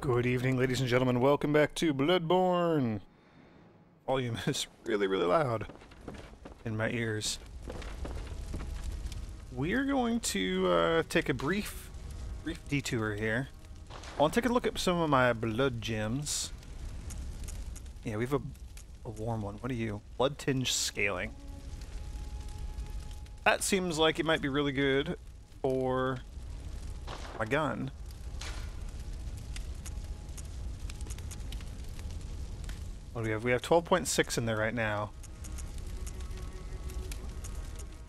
Good evening, ladies and gentlemen. Welcome back to Bloodborne. Volume is really, really loud in my ears. We're going to take a brief detour here. I want to take a look at some of my blood gems. Yeah, we have a warm one. What are you? Blood tinge scaling. That seems like it might be really good for my gun. What do we have? We have 12.6 in there right now.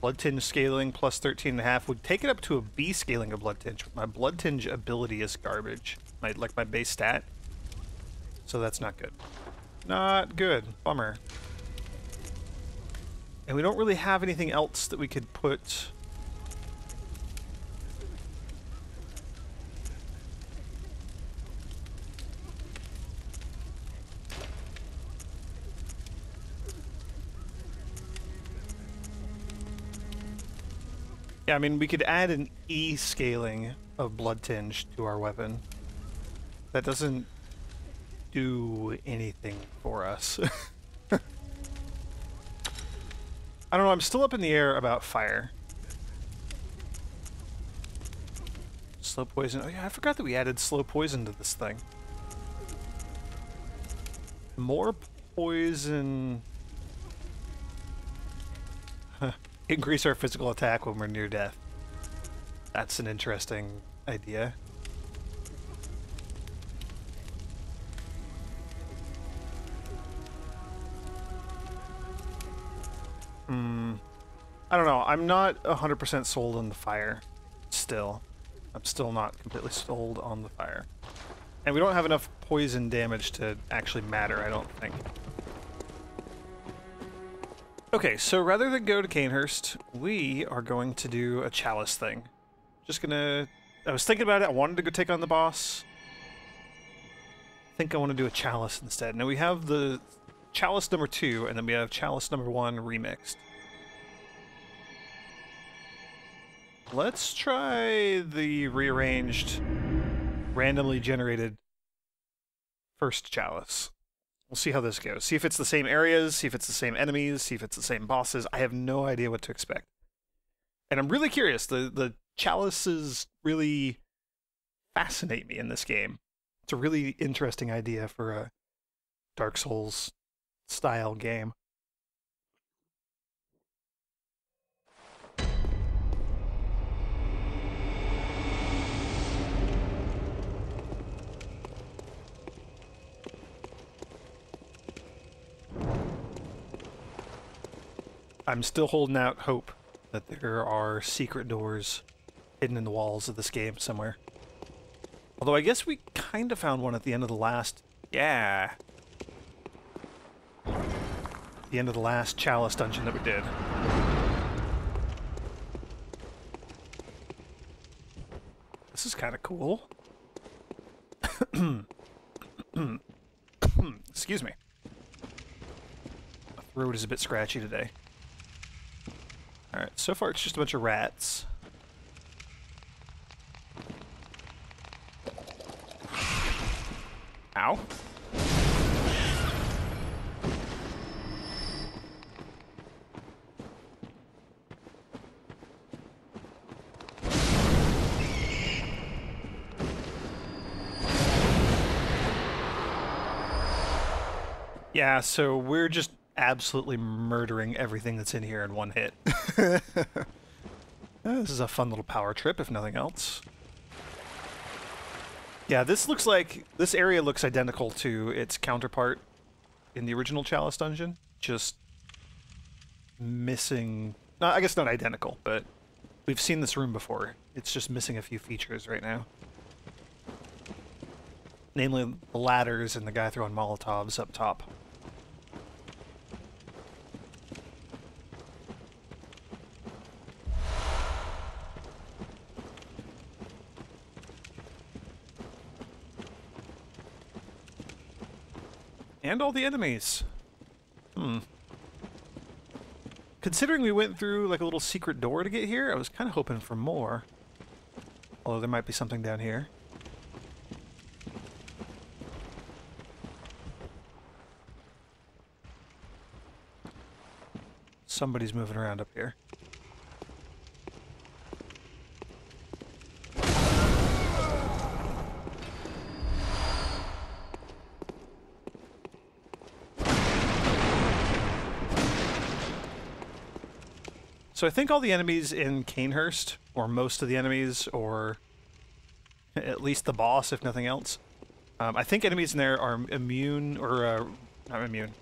Blood tinge scaling plus 13.5 would take it up to a B scaling of blood tinge. My blood tinge ability is garbage. Like my base stat. So that's not good. Not good. Bummer. And we don't really have anything else that we could put. Yeah, I mean, we could add an E scaling of blood tinge to our weapon. That doesn't do anything for us. I don't know, I'm still up in the air about fire. Slow poison. Oh yeah, I forgot that we added slow poison to this thing. More poison. Increase our physical attack when we're near death. That's an interesting idea. I don't know. I'm not 100% sold on the fire. Still. I'm still not completely sold on the fire. And we don't have enough poison damage to actually matter, I don't think. Okay, so rather than go to Canehurst, we are going to do a Chalice thing. Just gonna... I was thinking about it, I wanted to go take on the boss. I think I want to do a Chalice instead. Now we have the Chalice number 2, and then we have Chalice number 1 remixed. Let's try the rearranged, randomly generated first Chalice. We'll see how this goes. See if it's the same areas, see if it's the same enemies, see if it's the same bosses. I have no idea what to expect. And I'm really curious. The chalices really fascinate me in this game. It's a really interesting idea for a Dark Souls style game. I'm still holding out hope that there are secret doors hidden in the walls of this game somewhere. Although I guess we kind of found one at the end of the last... Yeah! The end of the last Chalice dungeon that we did. This is kind of cool. Excuse me. My throat is a bit scratchy today. Alright, so far it's just a bunch of rats. Ow. Yeah, so we're just absolutely murdering everything that's in here in one hit. This is a fun little power trip, if nothing else. Yeah, this area looks identical to its counterpart in the original Chalice dungeon. Just missing... No, I guess not identical, but we've seen this room before. It's just missing a few features right now. Namely, the ladders and the guy throwing Molotovs up top. And all the enemies. Considering we went through like a little secret door to get here, I was kind of hoping for more. Although there might be something down here. somebody's moving around up here. So I think all the enemies in Canehurst, or most of the enemies, or at least the boss, if nothing else, I think enemies in there are immune, or not immune.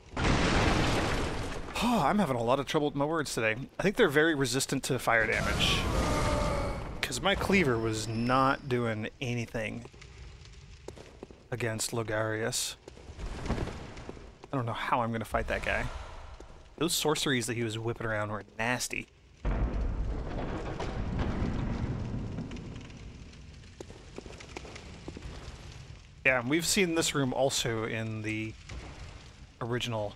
Oh, I'm having a lot of trouble with my words today. I think they're very resistant to fire damage. Because my cleaver was not doing anything against Logarius. I don't know how I'm going to fight that guy. Those sorceries that he was whipping around were nasty. Yeah, we've seen this room also in the original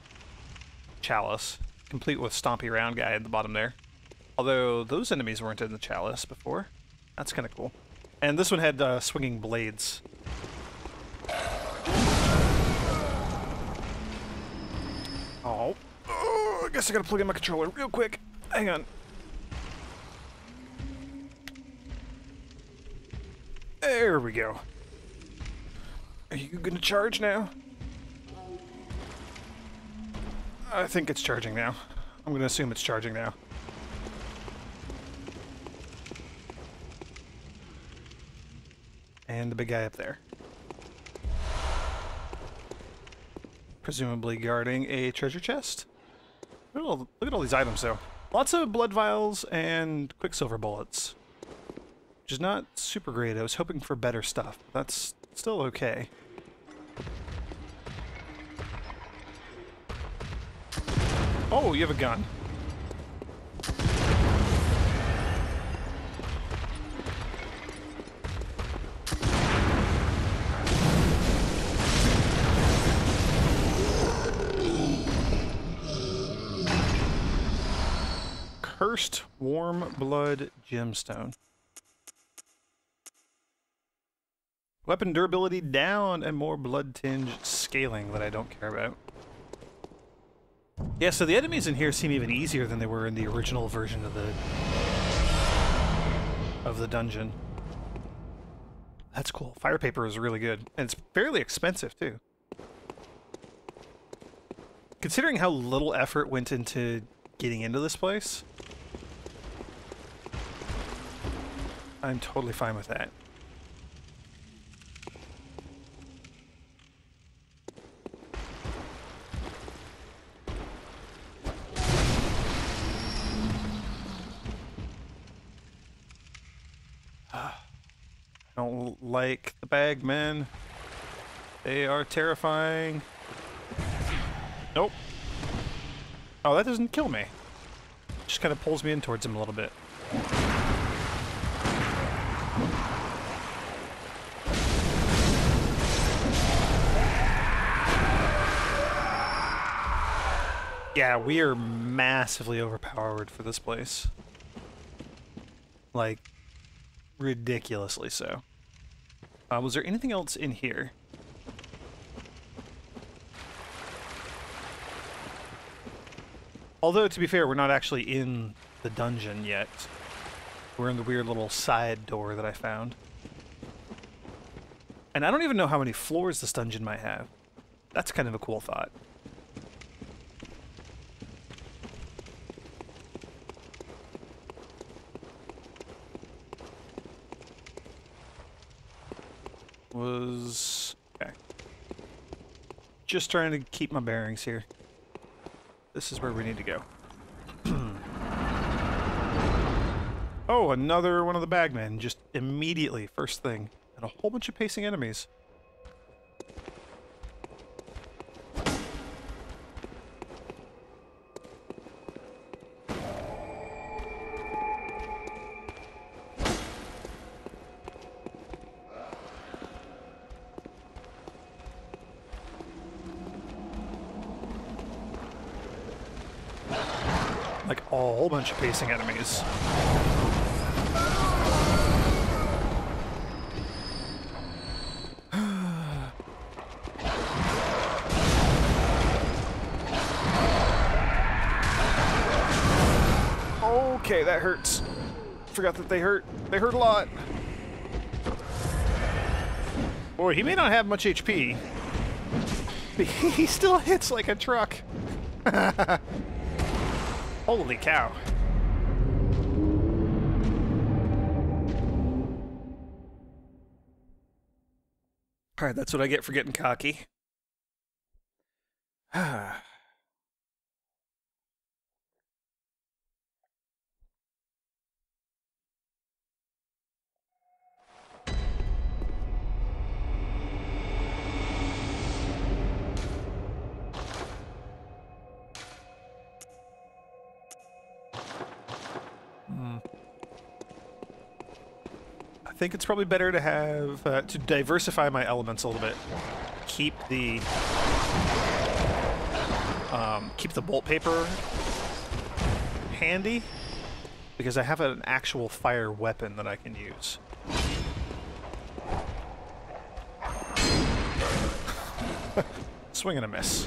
Chalice, complete with Stompy Round guy at the bottom there. Although those enemies weren't in the Chalice before. That's kind of cool. And this one had swinging blades. Oh, I guess I gotta plug in my controller real quick. Hang on. There we go. Are you gonna charge now? I think it's charging now. I'm gonna assume it's charging now. And the big guy up there. Presumably guarding a treasure chest. Look at all these items though. Lots of blood vials and quicksilver bullets. Which is not super great. I was hoping for better stuff. That's still okay. Oh, you have a gun. Cursed Warm Blood Gemstone. Weapon durability down and more blood tinge scaling that I don't care about. Yeah, so the enemies in here seem even easier than they were in the original version of the dungeon. That's cool. Fire paper is really good. And it's fairly expensive, too. Considering how little effort went into getting into this place, I'm totally fine with that. I don't like the bagmen. They are terrifying. Nope. Oh, that doesn't kill me. Just kind of pulls me in towards him a little bit. Yeah, we are massively overpowered for this place. Like, ridiculously so. Was there anything else in here? Although, to be fair, we're not actually in the dungeon yet. We're in the weird little side door that I found. And I don't even know how many floors this dungeon might have. That's kind of a cool thought. Okay. Just trying to keep my bearings here. This is where we need to go. Oh, another one of the bagmen, just immediately, first thing. And a whole bunch of pacing enemies. Like a whole bunch of pacing enemies. Okay, that hurts. Forgot that they hurt. They hurt a lot. Boy, he may not have much HP. But he still hits like a truck. Holy cow. Alright, that's what I get for getting cocky. I think it's probably better to have to diversify my elements a little bit. Keep the bolt paper handy because I have an actual fire weapon that I can use. Swing and a miss.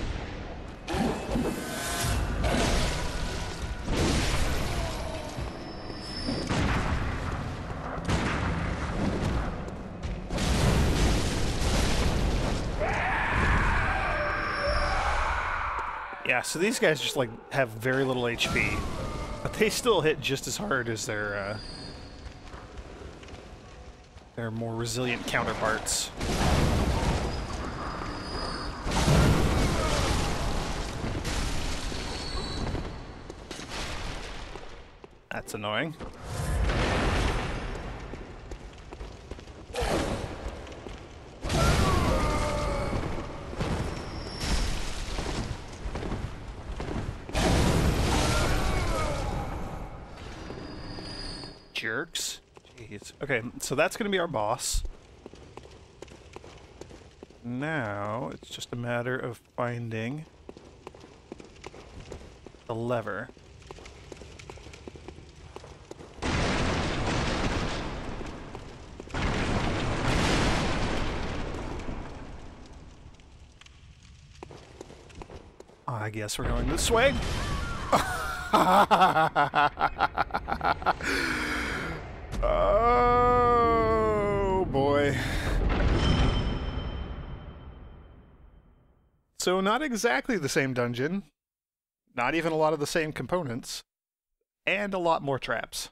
Yeah, so these guys just like have very little HP, but they still hit just as hard as their more resilient counterparts. That's annoying. Jerks. Jeez. Okay, so that's going to be our boss. Now, it's just a matter of finding the lever. I guess we're going this way. Oh boy. So not exactly the same dungeon, not even a lot of the same components, and a lot more traps.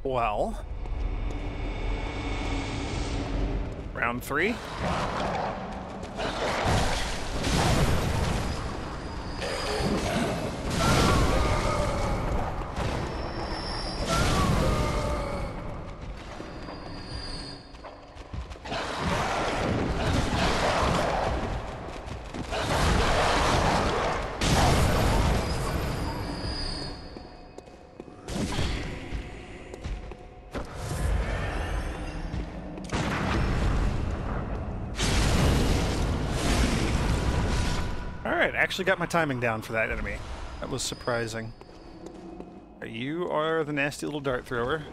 Well, round 3. Alright, actually got my timing down for that enemy. That was surprising. You are the nasty little dart thrower.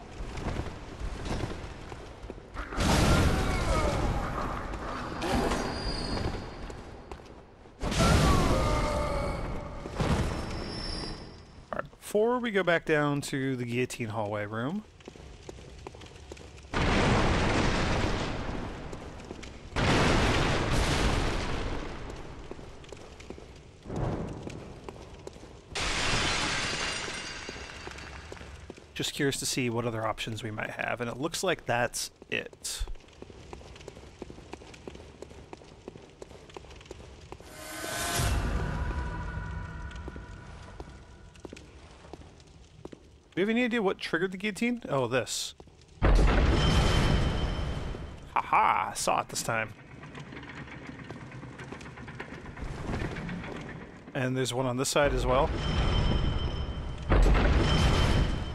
Alright, before we go back down to the guillotine hallway room, just curious to see what other options we might have, and it looks like that's it. Do we have any idea what triggered the guillotine? Oh, this. Haha, I saw it this time. And there's one on this side as well.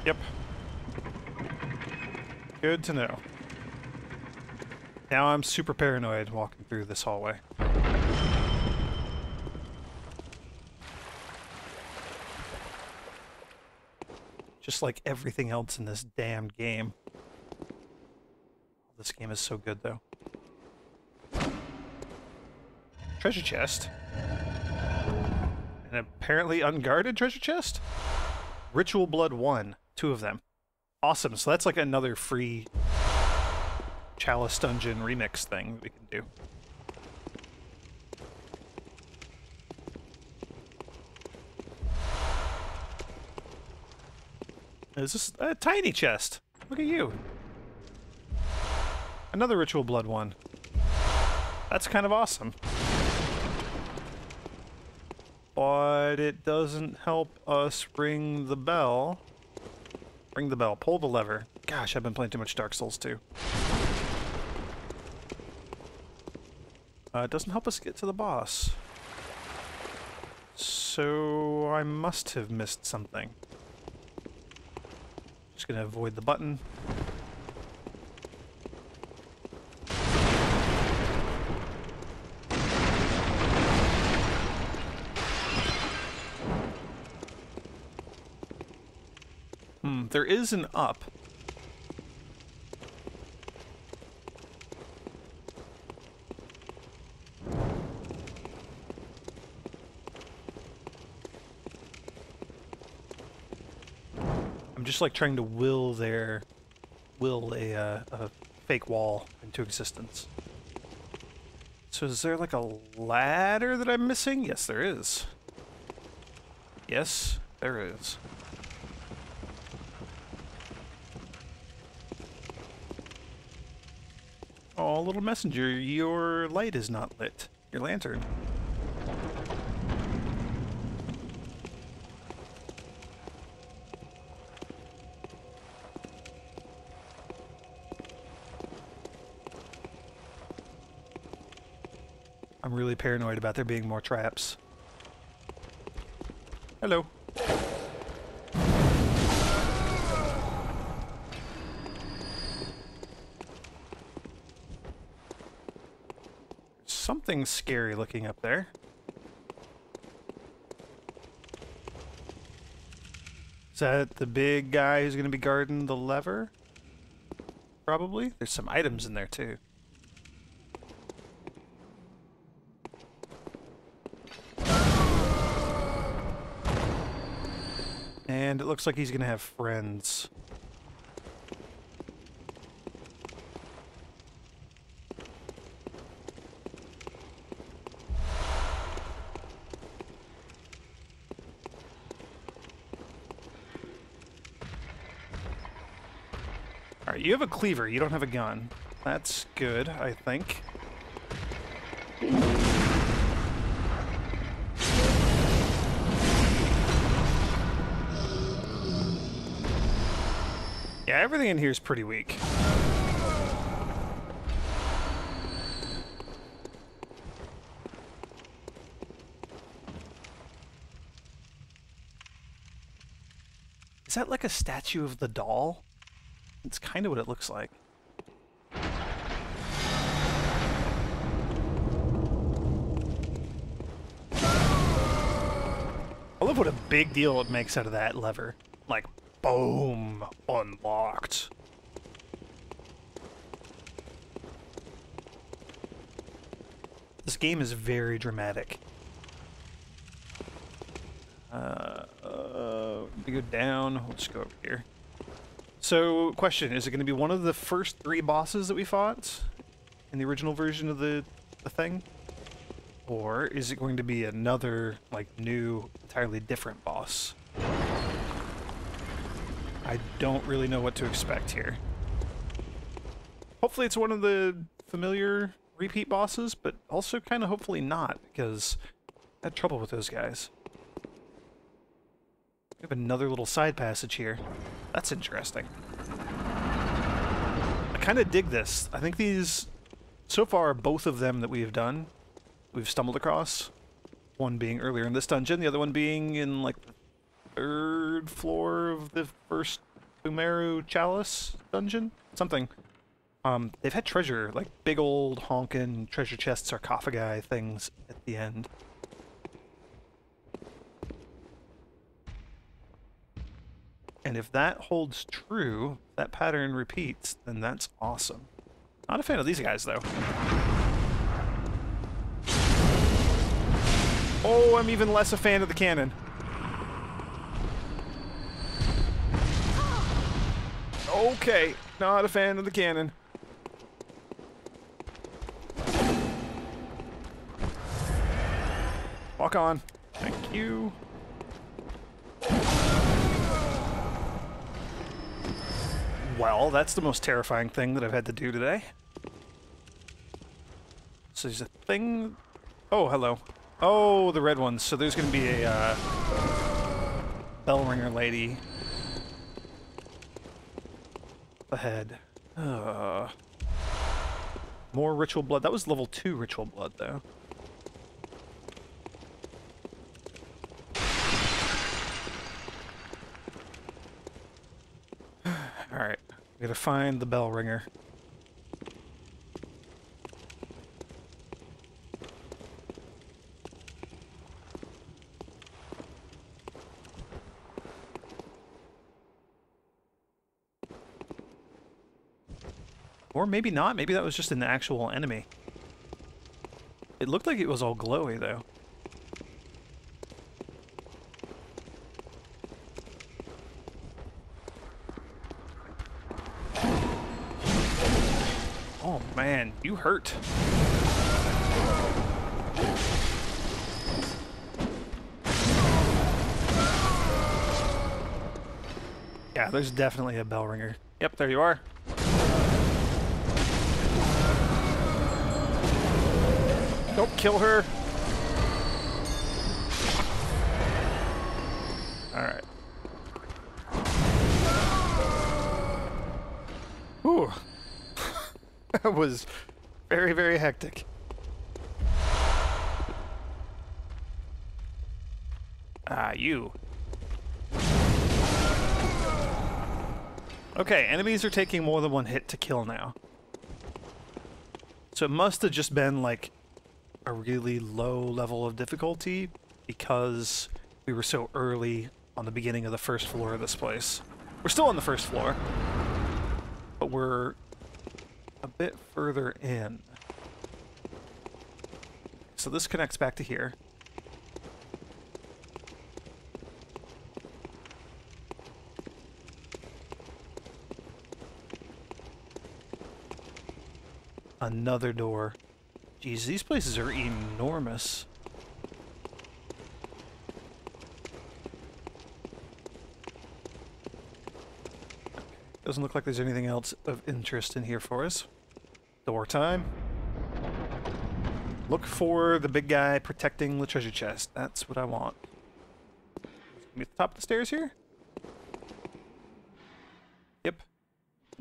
Yep. Good to know. Now I'm super paranoid walking through this hallway. Just like everything else in this damned game. This game is so good, though. treasure chest. An apparently unguarded treasure chest? Ritual Blood 1. 2 of them. Awesome. So that's like another free Chalice dungeon remix thing we can do. Is this a tiny chest? Look at you. Another Ritual Blood 1. That's kind of awesome. But it doesn't help us ring the bell. Ring the bell. Pull the lever. Gosh, I've been playing too much Dark Souls 2. It doesn't help us get to the boss. So I must have missed something. Just gonna avoid the button. There is an up. I'm just like trying to will a fake wall into existence. So is there like a ladder that I'm missing? Yes, there is. Yes, there is. Oh, little messenger, your light is not lit. Your lantern. I'm really paranoid about there being more traps. Hello. Something scary looking up there. Is that the big guy who's going to be guarding the lever? Probably. There's some items in there too. And it looks like he's going to have friends. Alright, you have a cleaver, you don't have a gun. That's good, I think. Yeah, everything in here is pretty weak. Is that like a statue of the doll? It's kind of what it looks like. I love what a big deal it makes out of that lever. Like, boom, unlocked. This game is very dramatic. We go down. Let's go over here. So, question, is it going to be one of the first 3 bosses that we fought in the original version of the thing? Or is it going to be another, like, new, entirely different boss? I don't really know what to expect here. Hopefully it's one of the familiar repeat bosses, but also kind of hopefully not, because I had trouble with those guys. We have another little side passage here. That's interesting. I kind of dig this. I think these, so far, both of them that we have done, we've stumbled across. One being earlier in this dungeon, the other one being in, like, the 3rd floor of the first Pthumeru Chalice dungeon? Something. They've had treasure, like big old honkin' treasure chest sarcophagi things at the end. And if that holds true, that pattern repeats, then that's awesome. Not a fan of these guys, though. Oh, I'm even less a fan of the cannon. Okay, not a fan of the cannon. Walk on. Thank you. Well, that's the most terrifying thing that I've had to do today. So there's a thing... Oh, hello. Oh, the red ones. So there's going to be a bell ringer lady ahead. More ritual blood. That was level 2 ritual blood, though. Alright. We gotta find the bell ringer. Or maybe not. Maybe that was just an actual enemy. It looked like it was all glowy, though. Oh, man. You hurt. Yeah, there's definitely a bell ringer. Yep, there you are. Don't kill her. Alright. Whew. That was very, very hectic. Ah, you. Okay, enemies are taking more than one hit to kill now. So it must have just been, like, a really low level of difficulty because we were so early on the beginning of the first floor of this place. We're still on the first floor, but we're a bit further in. So this connects back to here. Another door. Jeez, these places are enormous. Doesn't look like there's anything else of interest in here for us. Door time. Look for the big guy protecting the treasure chest. That's what I want. At the top of the stairs here? Yep.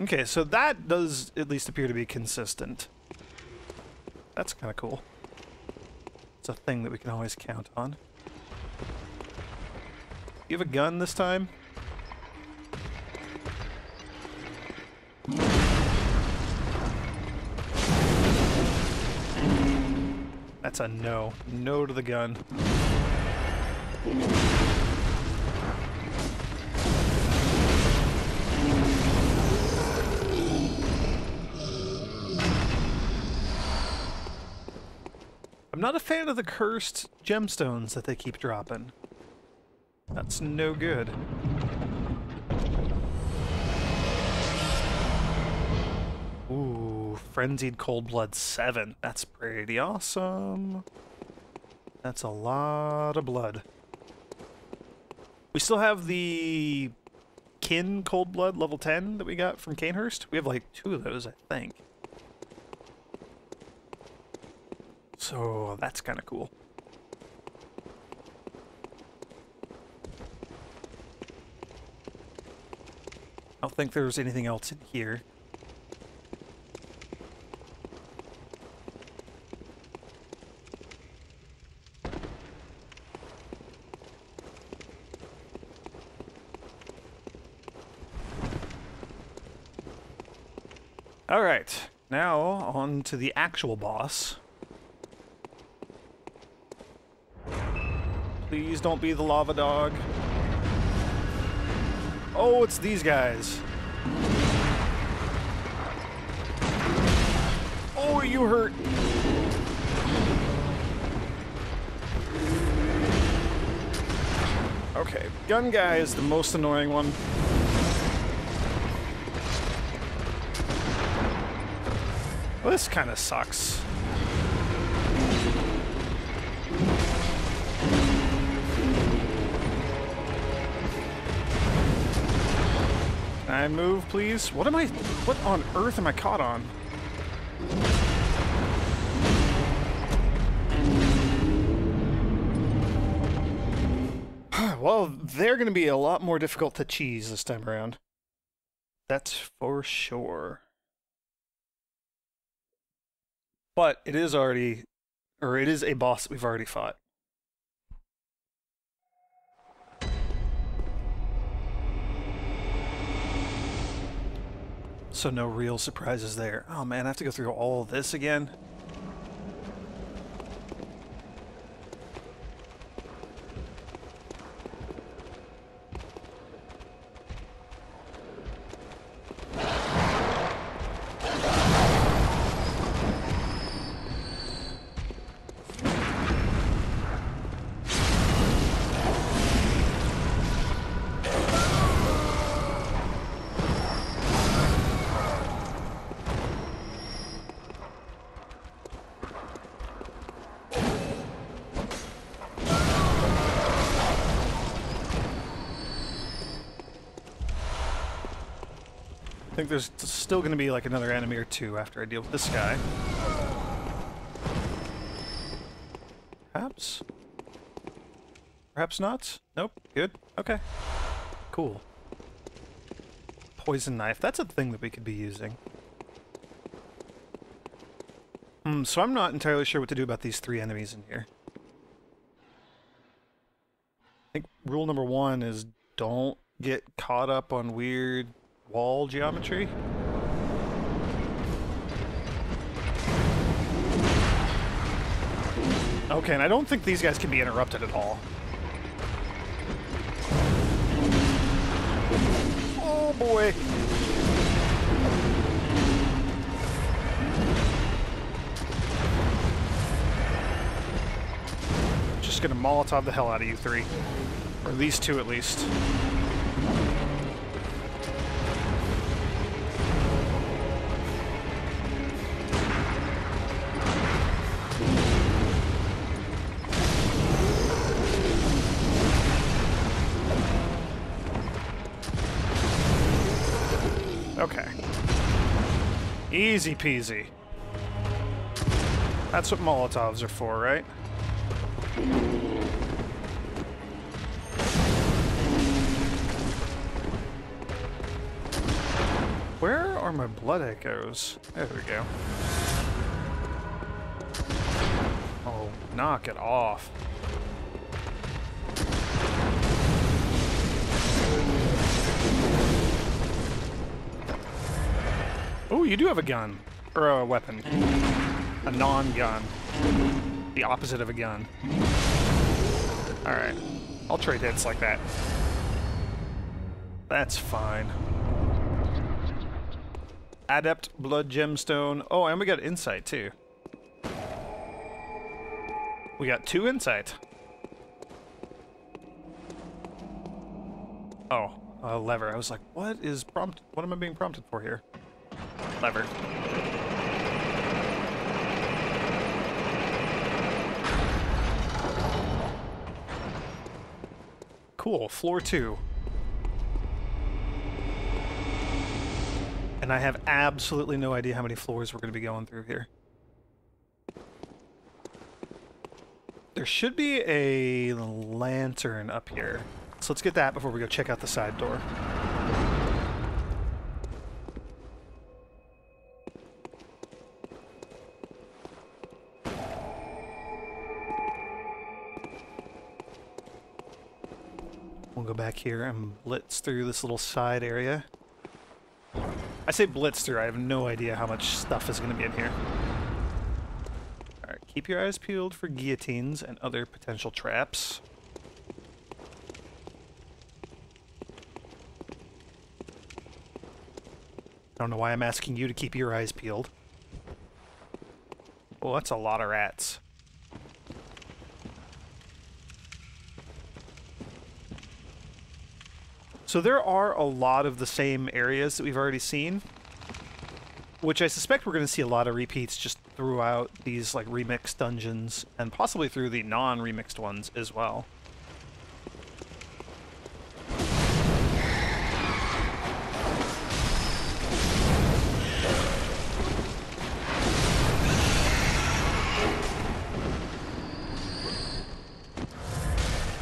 Okay, so that does at least appear to be consistent. That's kind of cool. It's a thing that we can always count on. You have a gun this time? That's a no. No to the gun. I'm not a fan of the cursed gemstones that they keep dropping. That's no good. Ooh, Frenzied Cold Blood 7. That's pretty awesome. That's a lot of blood. We still have the Kin Cold Blood level 10 that we got from Canehurst. We have like 2 of those, I think. So that's kind of cool. I don't think there's anything else in here. All right, now on to the actual boss. Please don't be the lava dog. Oh, it's these guys. Oh, you hurt. Okay, gun guy is the most annoying one. Well, this kind of sucks. Can I move, please? What on earth am I caught on? Well, they're going to be a lot more difficult to cheese this time around. That's for sure. But it is already, or it is a boss that we've already fought. So no real surprises there. Oh man, I have to go through all this again. I think there's still going to be like another enemy or two after I deal with this guy. Perhaps? Perhaps not? Nope. Good. Okay. Cool. Poison knife. That's a thing that we could be using. So I'm not entirely sure what to do about these three enemies in here. I think rule number 1 is don't get caught up on weird wall geometry. Okay, and I don't think these guys can be interrupted at all. Oh boy! Just gonna Molotov the hell out of you three. Or these two at least. Okay. Easy peasy. That's what Molotovs are for, right? Where are my blood echoes? There we go. Oh, knock it off. Oh, you do have a gun. Or a weapon. A non-gun. The opposite of a gun. Alright. I'll trade hits like that. That's fine. Adept Blood Gemstone. Oh, and we got Insight, too. We got 2 Insight. Oh, a lever. I was like, what am I being prompted for here? Lever. Cool, floor 2. And I have absolutely no idea how many floors we're going to be going through here. There should be a lantern up here. So let's get that before we go check out the side door. We'll go back here and blitz through this little side area. I say blitz through, I have no idea how much stuff is going to be in here. Alright, keep your eyes peeled for guillotines and other potential traps. I don't know why I'm asking you to keep your eyes peeled. Oh, that's a lot of rats. So there are a lot of the same areas that we've already seen, which I suspect we're going to see a lot of repeats just throughout these like remixed dungeons, and possibly through the non-remixed ones as well.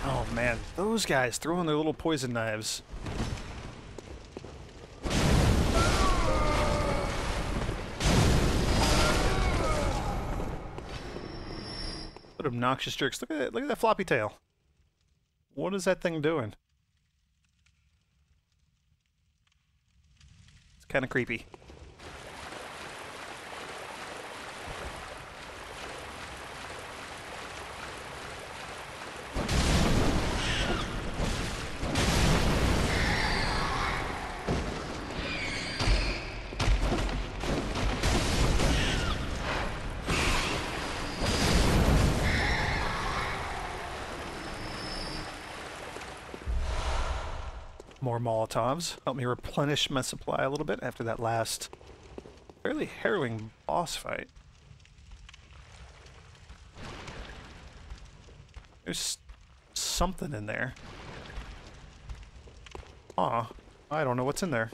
Oh man, those guys throwing their little poison knives. What obnoxious jerks. Look at that floppy tail. What is that thing doing? It's kind of creepy. More Molotovs. Help me replenish my supply a little bit after that last fairly harrowing boss fight. There's something in there. Aw, I don't know what's in there.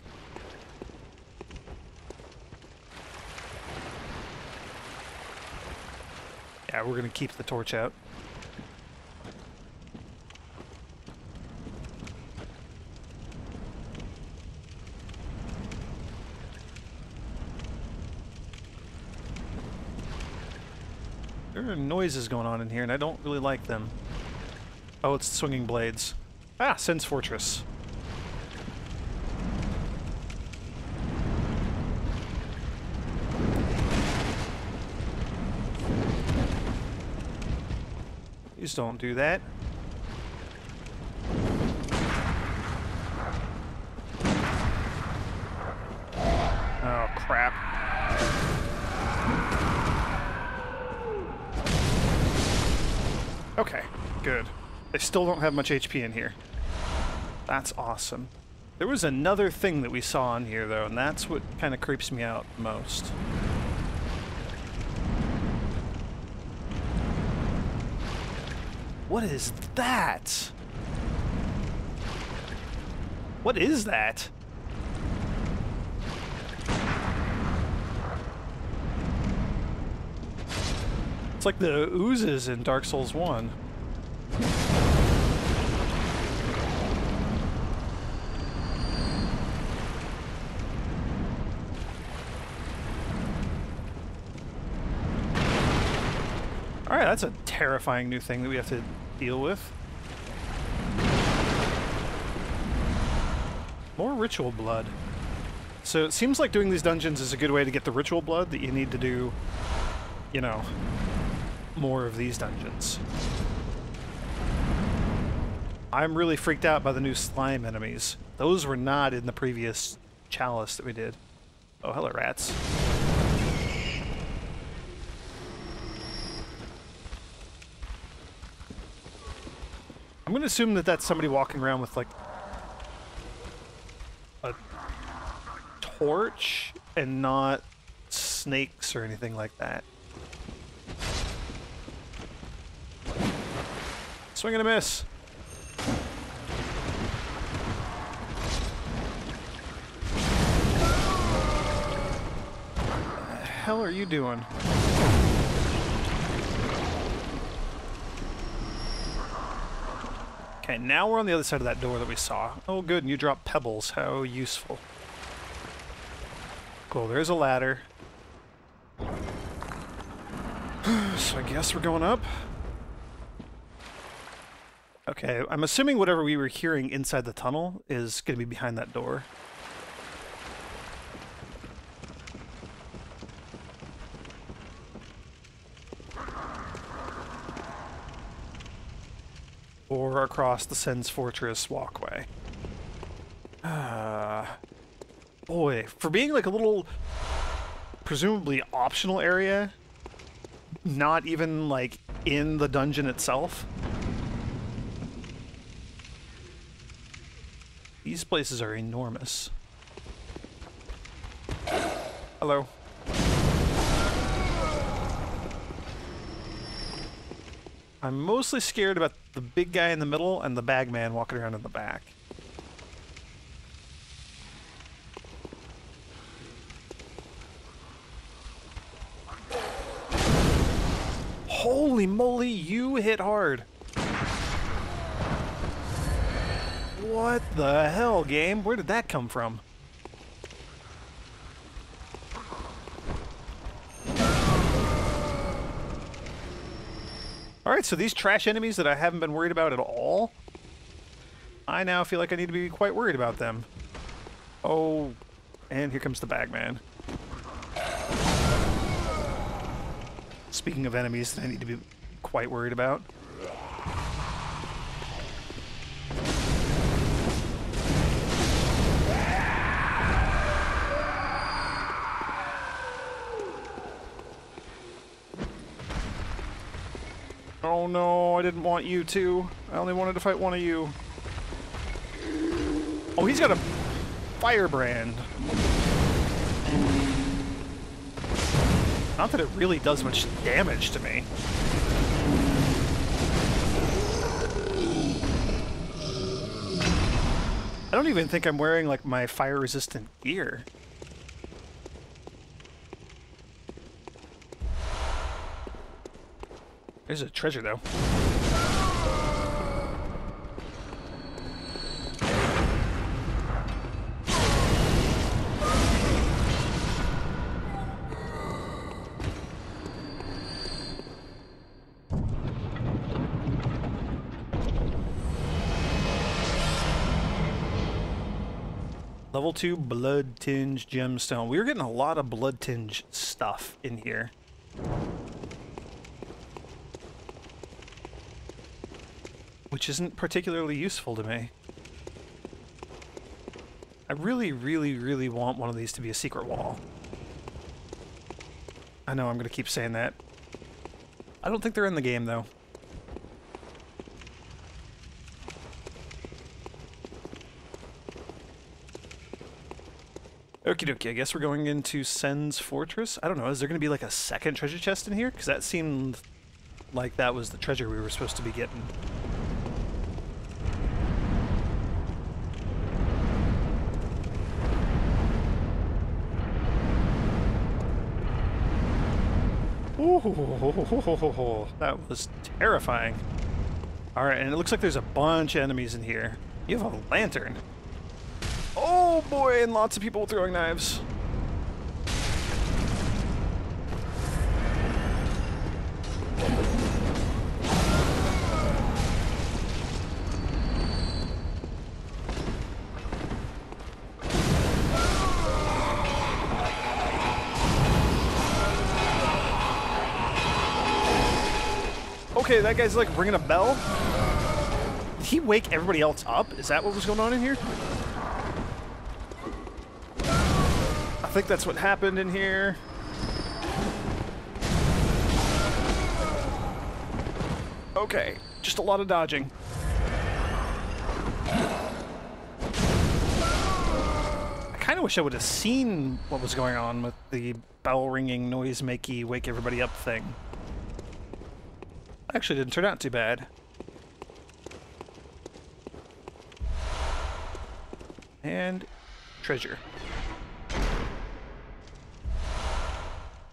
Yeah, we're gonna keep the torch out. There are noises going on in here, and I don't really like them. Oh, it's swinging blades. Ah, Sen's Fortress. Please don't do that. Oh, crap. Okay, good. They still don't have much HP in here. That's awesome. There was another thing that we saw in here, though, and that's what kind of creeps me out the most. What is that? What is that? It's like the oozes in Dark Souls 1. Alright, that's a terrifying new thing that we have to deal with. More ritual blood. So it seems like doing these dungeons is a good way to get the ritual blood that you need to do, you know, more of these dungeons. I'm really freaked out by the new slime enemies. Those were not in the previous Chalice that we did. Oh, hello, rats. I'm gonna assume that that's somebody walking around with, like, a torch and not snakes or anything like that. Swing and a miss. What the hell are you doing? Okay, now we're on the other side of that door that we saw. Oh good, and you dropped pebbles. How useful. Cool, there's a ladder. So I guess we're going up. Okay, I'm assuming whatever we were hearing inside the tunnel is going to be behind that door. Or across the Sen's Fortress walkway. Boy, for being like a little, presumably optional area, not even like in the dungeon itself. These places are enormous. Hello. I'm mostly scared about the big guy in the middle and the bagman walking around in the back. Holy moly, you hit hard. What the hell, game? Where did that come from? Alright, so these trash enemies that I haven't been worried about at all, I now feel like I need to be quite worried about them. Oh, and here comes the bagman. Speaking of enemies that I need to be quite worried about. Oh no, I didn't want you to. I only wanted to fight one of you. Oh, he's got a firebrand. Not that it really does much damage to me. I don't even think I'm wearing, like, my fire-resistant gear. There's a treasure, though. Level 2 blood tinge gemstone. We were getting a lot of blood tinge stuff in here. Which isn't particularly useful to me. I really, really, really want one of these to be a secret wall. I know I'm gonna keep saying that. I don't think they're in the game, though. Okie dokie, I guess we're going into Sen's Fortress. I don't know, is there gonna be like a second treasure chest in here? Because that seemed like that was the treasure we were supposed to be getting. Ooh, that was terrifying. Alright, and it looks like there's a bunch of enemies in here. You have a lantern. Oh boy, and lots of people throwing knives. Okay, that guy's like ringing a bell. Did he wake everybody else up? Is that what was going on in here? I think that's what happened in here. Okay, just a lot of dodging. I kind of wish I would have seen what was going on with the bell ringing, noise makey, wake everybody up thing. Actually didn't turn out too bad. And treasure.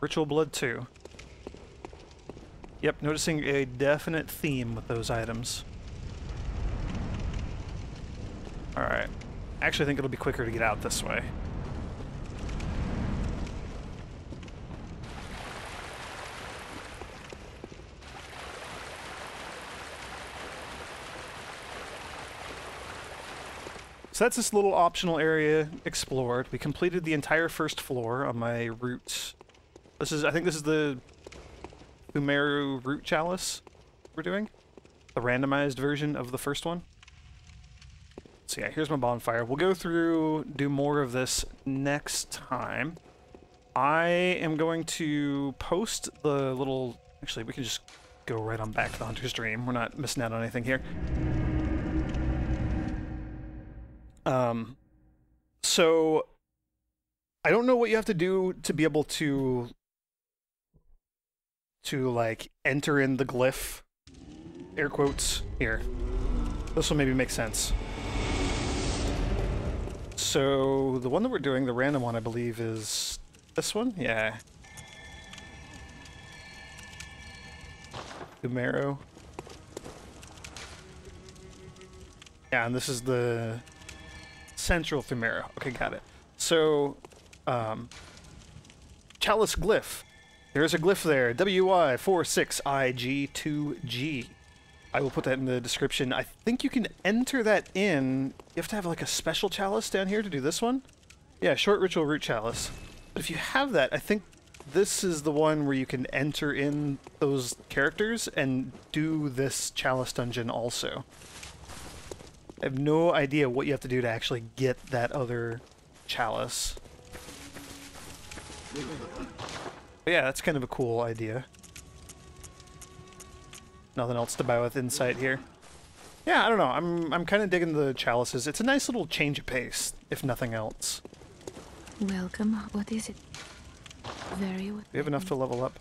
Ritual Blood 2. Yep, noticing a definite theme with those items. Alright. Actually, I think it'll be quicker to get out this way. So that's this little optional area explored. We completed the entire first floor on my route. I think this is the Pthumeru root chalice we're doing. The randomized version of the first one. So yeah, here's my bonfire. We'll go through, do more of this next time. I am going to post the little... Actually, we can just go right on back to the Hunter's Dream. We're not missing out on anything here. So I don't know what you have to do to be able to like enter in the glyph, air quotes here. This will maybe make sense. So the one that we're doing, the random one, I believe, is this one? Yeah. Pthumeru. Yeah, and this is the central Pthumeru. Okay, got it. So, Chalice glyph. There's a glyph there. WI46IG2G. I will put that in the description. I think you can enter that in. You have to have like a special chalice down here to do this one. Yeah, short ritual root chalice. But if you have that, I think this is the one where you can enter in those characters and do this chalice dungeon also. I have no idea what you have to do to actually get that other chalice. But yeah, that's kind of a cool idea. Nothing else to buy with insight here. Yeah, I don't know. I'm kind of digging the chalices. It's a nice little change of pace, if nothing else. Welcome. What is it? Very. Do we have enough to level up?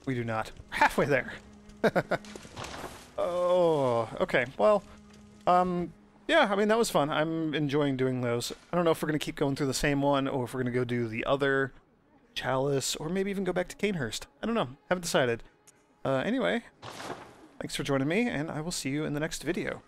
We do not. We're halfway there. Oh, okay. Well, yeah, I mean, that was fun. I'm enjoying doing those. I don't know if we're going to keep going through the same one, or if we're going to go do the other chalice, or maybe even go back to Canehurst. I don't know. Haven't decided. Anyway, thanks for joining me, and I will see you in the next video.